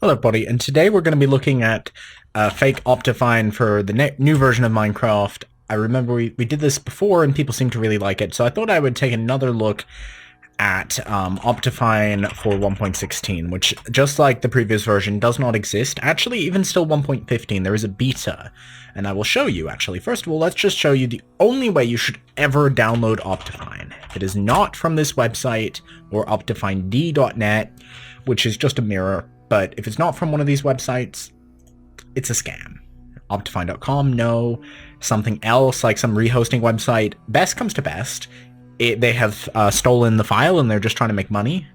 Hello everybody, and today we're going to be looking at fake Optifine for the new version of Minecraft. I remember we did this before and people seemed to really like it, so I thought I would take another look at Optifine for 1.16, which, just like the previous version, does not exist. Actually, even still 1.15, there is a beta, and I will show you, actually. First of all, let's just show you the only way you should ever download Optifine. It is not from this website, or optifined.net, which is just a mirror. But if it's not from one of these websites, it's a scam. Optifine.com, no. Something else, like some rehosting website. Best comes to best. They have stolen the file and they're just trying to make money.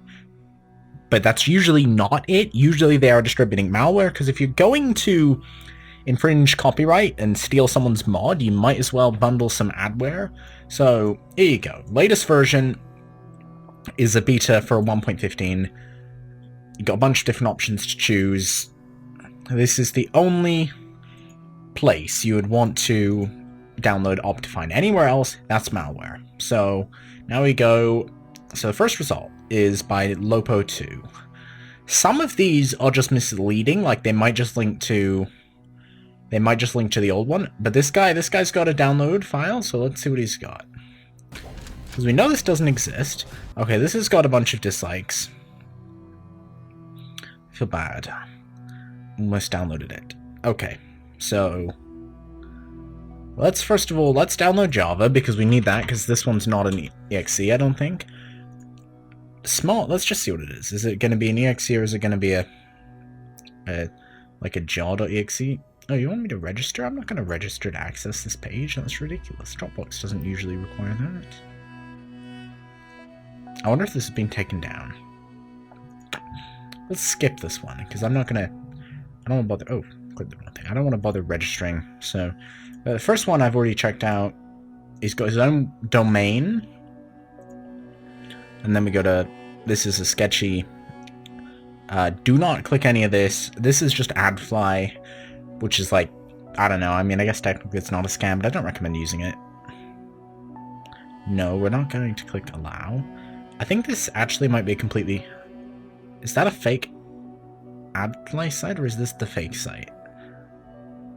But that's usually not it. Usually they are distributing malware, because if you're going to infringe copyright and steal someone's mod, you might as well bundle some adware. So, here you go. Latest version is a beta for 1.15. You got a bunch of different options to choose. This is the only place you would want to download Optifine. Anywhere else, that's malware. So now we go. So the first result is by Lopo2. Some of these are just misleading, like they might just link to the old one. But this guy's got a download file, so let's see what he's got. Because we know this doesn't exist. Okay, this has got a bunch of dislikes. I feel bad. Almost downloaded it. Okay, so let's download Java, because we need that, because this one's not an exe, I don't think. Let's just see what it is. Is it going to be an exe, or is it going to be a jar.exe? Oh, you want me to register? I'm not going to register to access this page. That's ridiculous. Dropbox doesn't usually require that. I wonder if this has been taken down. Let's skip this one, because I don't want to bother. Oh, click the wrong thing. I don't want to bother registering. So, the first one I've already checked out. He's got his own domain. And then we go to, this is a sketchy. Do not click any of this. This is just AdFly, which is like, I don't know. I mean, I guess technically it's not a scam, but I don't recommend using it. No, we're not going to click allow. I think this actually might be a completely... Is that a fake AdFly site, or is this the fake site?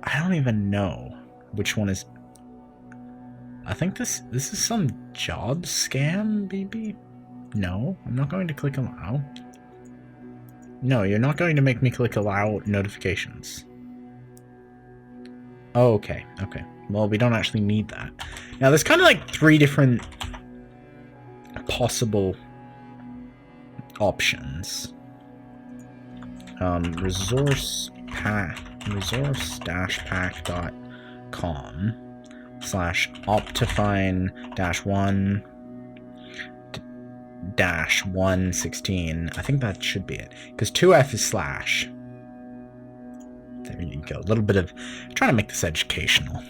I don't even know which one is... I think this is some job scam, maybe? No, I'm not going to click allow. No, you're not going to make me click allow notifications. Oh, okay. Well, we don't actually need that. Now, there's kind of like 3 different possible options. resource-pack.com/optifine-1-116. I think that should be it, because 2F is slash. There you go. A little bit of trying to make this educational.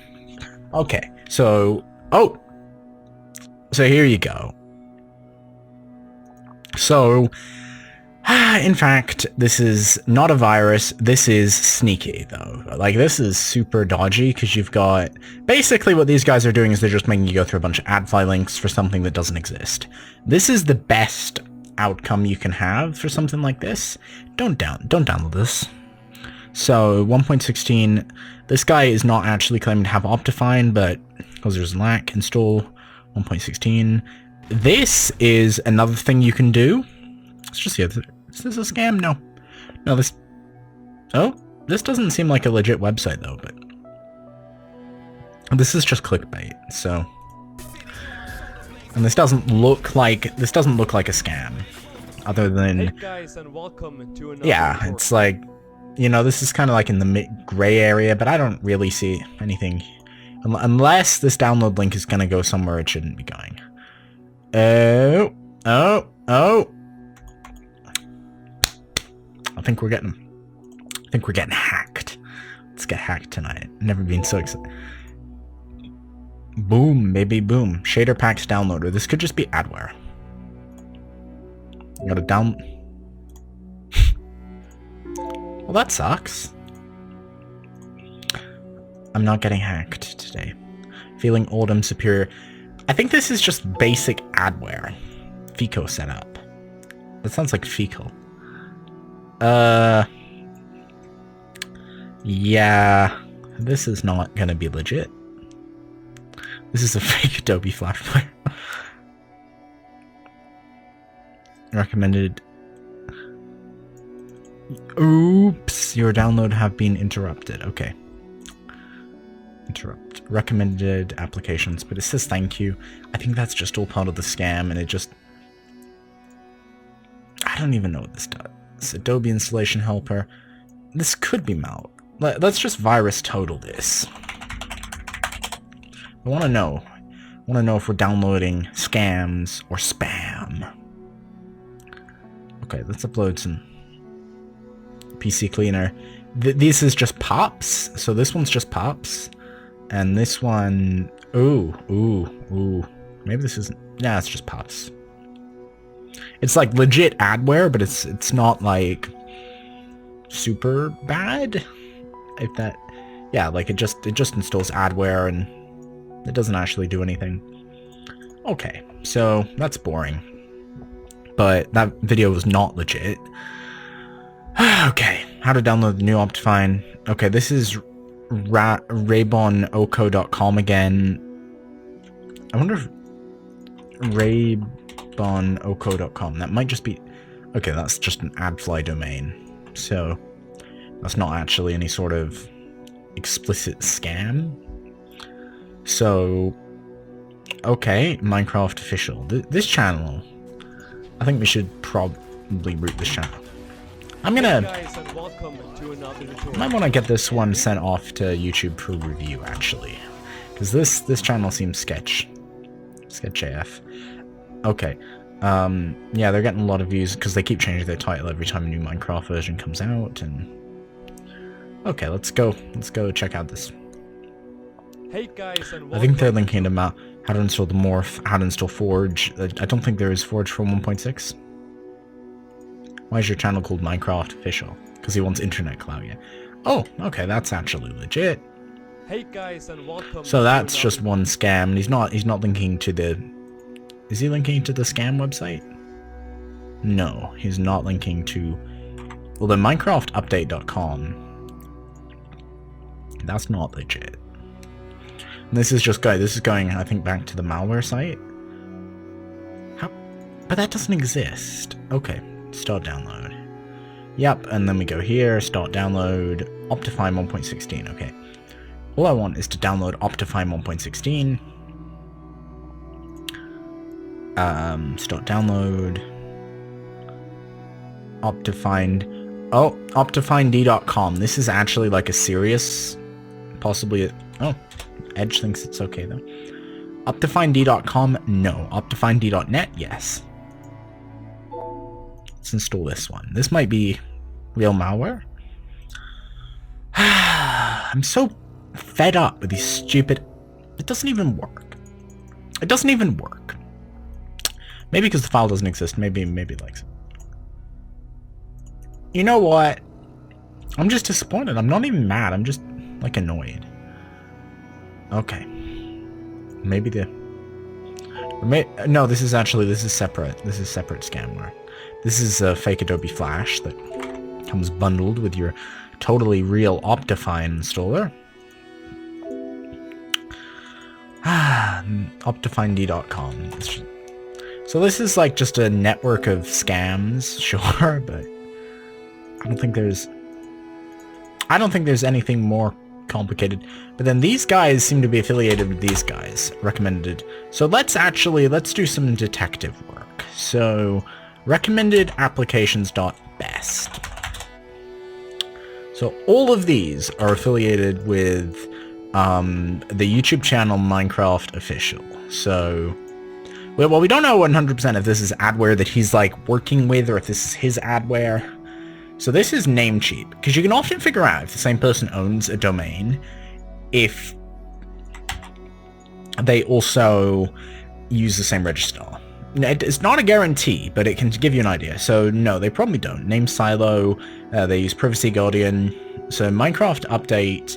Okay, so here you go. So, in fact, this is not a virus. This is sneaky, though. Like, this is super dodgy, because you've got... Basically, what these guys are doing is they're just making you go through a bunch of AdFly links for something that doesn't exist. This is the best outcome you can have for something like this. Don't download this. So, 1.16, this guy is not actually claiming to have Optifine, but because there's lack, install 1.16. This is another thing you can do. Let's just see. Is this a scam? No, this... Oh, this doesn't seem like a legit website, though, but... This is just clickbait, so... And this doesn't look like a scam. Other than... Hey guys, and welcome to another yeah, report. it's like... You know, this is kind of like in the gray area, but I don't really see anything... Unless this download link is going to go somewhere it shouldn't be going. Oh! I think we're getting hacked. Let's get hacked tonight. Never been so excited. Boom, baby, boom. Shader packs downloader. This could just be adware. You gotta down... Well, that sucks. I'm not getting hacked today. Feeling old and superior. I think this is just basic adware. FICO setup. That sounds like fecal. Yeah, this is not gonna be legit. This is a fake Adobe Flash Player. Recommended. Oops, your download have been interrupted. Okay. Interrupt. Recommended applications, but it says thank you. I think that's just all part of the scam, and it just... I don't even know what this does. It's Adobe Installation Helper. This could be malware. Let's just virus total this. I want to know. I want to know if we're downloading scams or spam. Okay, let's upload some PC Cleaner. This is just pops. So this one's just pops. And this one... Ooh. Maybe this isn't... Nah, it's just pops. It's like legit adware, but it's not like super bad. If that... Yeah, like it just installs adware and it doesn't actually do anything. Okay, so that's boring. But that video was not legit. Okay, how to download the new Optifine. Okay, this is raybonoco.com again. I wonder if raybonoco.com, that might just be... Okay, that's just an adfly domain. So, that's not actually any sort of explicit scam. So, okay, Minecraft official. This channel, I think we should probably root this channel. I'm gonna... Hey guys, and welcome to another tutorial. I might want to get this one sent off to YouTube for review, actually. Because this channel seems sketch AF. Okay. Yeah, they're getting a lot of views because they keep changing their title every time a new Minecraft version comes out, and... Okay, let's go check out this. Hey guys, and welcome. I think they're linking to how to install the Morph, how to install Forge. I don't think there is Forge for 1.6. Why is your channel called Minecraft Official? Because he wants internet clout, yeah. Oh, okay, that's actually legit. Hey guys, and welcome. So that's just one scam, and he's not linking to the... Is he linking to the scam website? No, he's not linking to... Well, the MinecraftUpdate.com. That's not legit. And this is just this is going, I think, back to the malware site. How? But that doesn't exist. Okay, start download. Yep, and then we go here, start download, Optifine 1.16, okay. All I want is to download Optifine 1.16. Start download. Optifine. Oh, OptifineD.com. This is actually like a serious, possibly, oh, Edge thinks it's okay though. OptifineD.com, no. OptifineD.net, yes. Let's install this one. This might be real malware. I'm so fed up with these stupid... It doesn't even work. It doesn't even work. Maybe because the file doesn't exist. Maybe it likes it. You know what? I'm just disappointed. I'm not even mad. I'm just, like, annoyed. Okay. Maybe the... No, this is separate. This is separate scamware. This is a fake Adobe Flash that comes bundled with your totally real Optifine installer. OptifineD.com. So this is like just a network of scams, sure, but I don't think there's anything more complicated. But then these guys seem to be affiliated with these guys. Recommended. So let's do some detective work. So recommended applications.best. So all of these are affiliated with the YouTube channel Minecraft Official. So, well, we don't know 100% if this is adware that he's like working with or if this is his adware. So this is Namecheap, because you can often figure out if the same person owns a domain if they also use the same registrar. It's not a guarantee, but it can give you an idea. So no, they probably don't. Name Silo, they use Privacy Guardian. So Minecraft Update,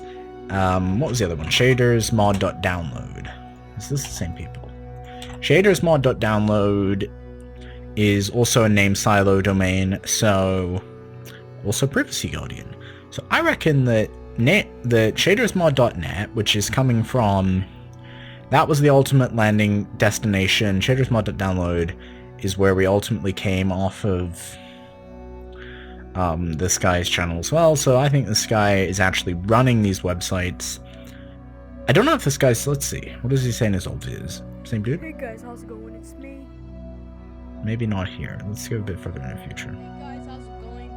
what was the other one? Shaders mod.download. Is this the same people? Shaders mod.download is also a Name Silo domain, so also Privacy Guardian. So I reckon that the shadersmod.net, which is coming from, that was the ultimate landing destination. Shadersmod.download is where we ultimately came off of this guy's channel as well. So I think this guy is actually running these websites. I don't know if this guy's, let's see, what does he say in his old videos? Same dude? Hey guys, how's it going? It's me. Maybe not here. Let's go a bit further in the future. Hey guys, how's it going?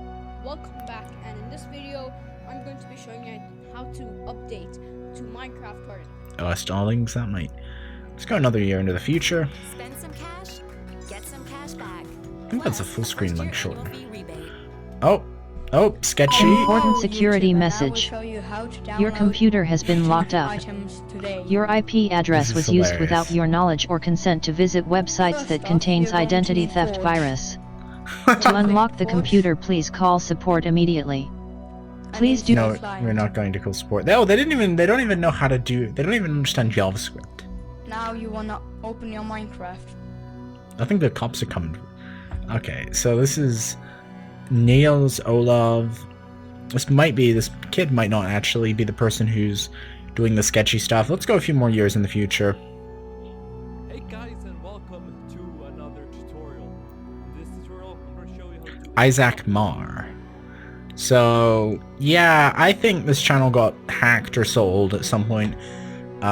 Welcome back, and in this video, I'm going to be showing you how to update to Minecraft Garden. Stallings, that might. Let's go another year into the future. Spend some cash, get some cash back. I think that's a full screen link short. Rebate. Oh, sketchy. Important security message. Your computer has been locked up. Your IP address was used without your knowledge or consent to visit websites that contains identity theft virus. To unlock the computer, please call support immediately. Please do. No, we're not going to call support. Oh, they don't even know how to do. They don't even understand JavaScript. Now you wanna open your Minecraft. I think the cops are coming. Okay, so this is Niels Olav. This kid might not actually be the person who's doing the sketchy stuff. Let's go a few more years in the future. Hey guys, and welcome to another tutorial. In this tutorial, I'm going to show you how to do Isaac Marr. So yeah, I think this channel got hacked or sold at some point.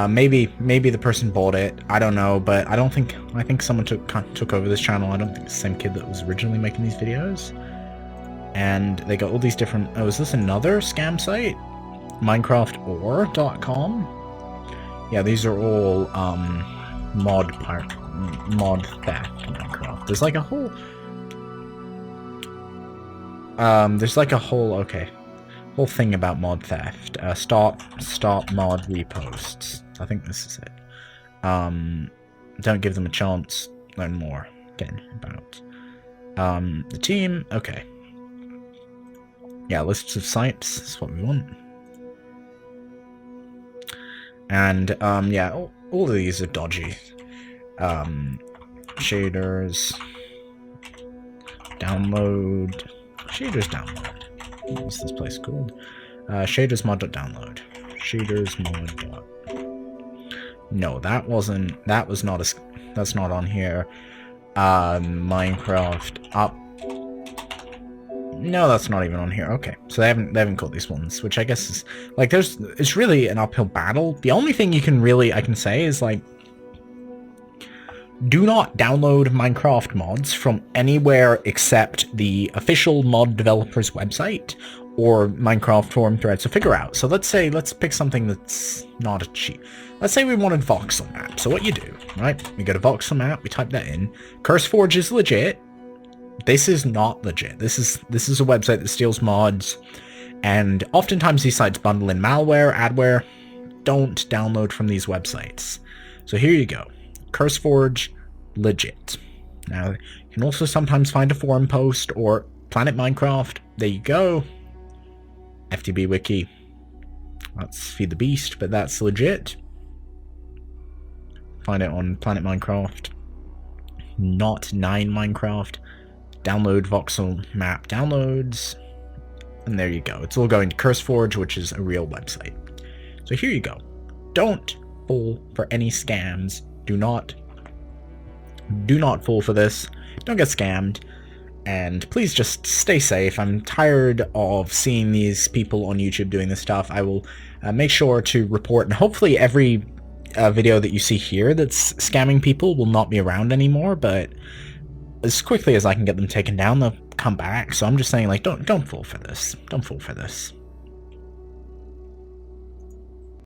Maybe the person bought it. I don't know, but I think someone took over this channel. I don't think it's the same kid that was originally making these videos. And they got all these different. Oh, is this another scam site? Minecraftor.com. Yeah, these are all mod theft Minecraft. There's like a whole. Whole thing about mod theft. Stop mod reposts. I think this is it. Don't give them a chance. Learn more. Again about the team. Okay. Yeah, lists of sites. That's what we want. And yeah, all of these are dodgy. Shaders download. Shaders download. What's this place called? Shadersmod.download. Shadersmod. No, that's not on here. Minecraft up. No, that's not even on here. Okay, so they haven't caught these ones, which I guess is like it's really an uphill battle. The only thing I can say is like, do not download Minecraft mods from anywhere except the official mod developer's website or Minecraft forum thread. So figure out. So let's pick something that's not a cheat. Let's say we wanted voxel map. So what you do, right? We go to voxel map, we type that in. CurseForge is legit. This is not legit. This is a website that steals mods, and oftentimes these sites bundle in malware, adware. Don't download from these websites. So here you go. CurseForge, legit. Now, you can also sometimes find a forum post or Planet Minecraft. There you go. FTB Wiki. That's Feed the Beast, but that's legit. Find it on Planet Minecraft. Not 9 Minecraft. Download voxel map downloads. And there you go. It's all going to CurseForge, which is a real website. So here you go. Don't fall for any scams. Do not fall for this. Don't get scammed. And please just stay safe. I'm tired of seeing these people on YouTube doing this stuff. I will make sure to report, and hopefully every video that you see here that's scamming people will not be around anymore, but as quickly as I can get them taken down, they'll come back. So I'm just saying, like, don't fall for this. Don't fall for this.